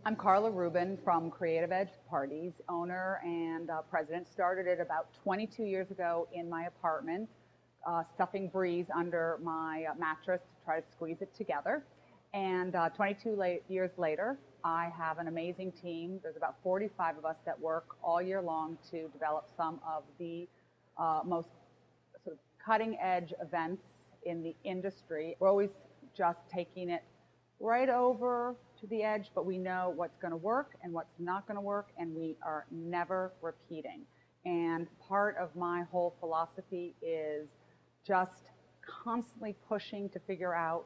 I'm Carla Ruben from Creative Edge Parties, owner and president. Started it about 22 years ago in my apartment, stuffing Breeze under my mattress to try to squeeze it together. And 22 years later, I have an amazing team. There's about 45 of us that work all year long to develop some of the most sort of cutting edge events in the industry. We're always just taking it right over to the edge, but we know what's going to work and what's not going to work, and we are never repeating. And part of my whole philosophy is just constantly pushing to figure out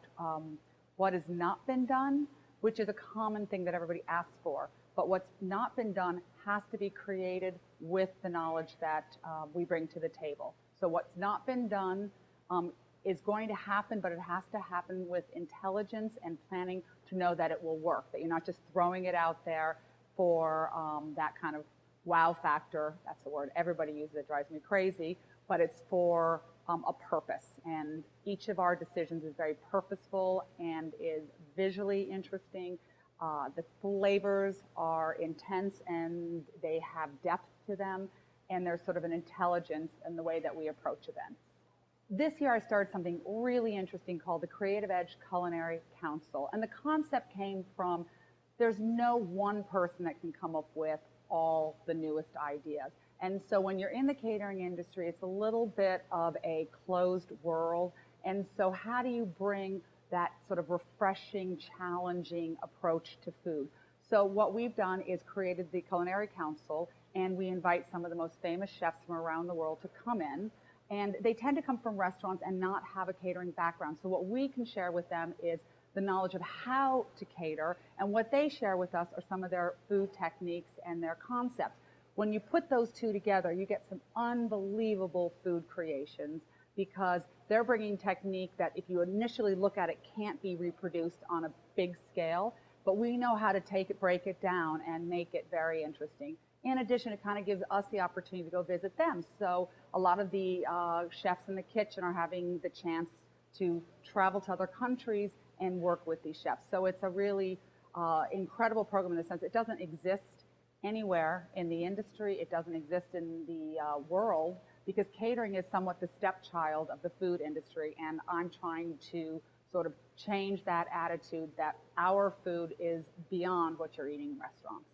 what has not been done, which is a common thing that everybody asks for. But what's not been done has to be created with the knowledge that we bring to the table. So what's not been done is going to happen, but it has to happen with intelligence and planning to know that it will work, that you're not just throwing it out there for that kind of wow factor. That's the word everybody uses. It drives me crazy, but it's for a purpose. And each of our decisions is very purposeful and is visually interesting. The flavors are intense and they have depth to them, and there's sort of an intelligence in the way that we approach events. This year I started something really interesting called the Creative Edge Culinary Council. And the concept came from, there's no one person that can come up with all the newest ideas. And so when you're in the catering industry, it's a little bit of a closed world. And so how do you bring that sort of refreshing, challenging approach to food? So what we've done is created the Culinary Council, and we invite some of the most famous chefs from around the world to come in. And they tend to come from restaurants and not have a catering background. So what we can share with them is the knowledge of how to cater, and what they share with us are some of their food techniques and their concepts. When you put those two together, you get some unbelievable food creations, because they're bringing technique that if you initially look at it can't be reproduced on a big scale, but we know how to take it, break it down, and make it very interesting. In addition, it kind of gives us the opportunity to go visit them. So a lot of the chefs in the kitchen are having the chance to travel to other countries and work with these chefs. So it's a really incredible program in the sense it doesn't exist anywhere in the industry. It doesn't exist in the world, because catering is somewhat the stepchild of the food industry. And I'm trying to sort of change that attitude that our food is beyond what you're eating in restaurants.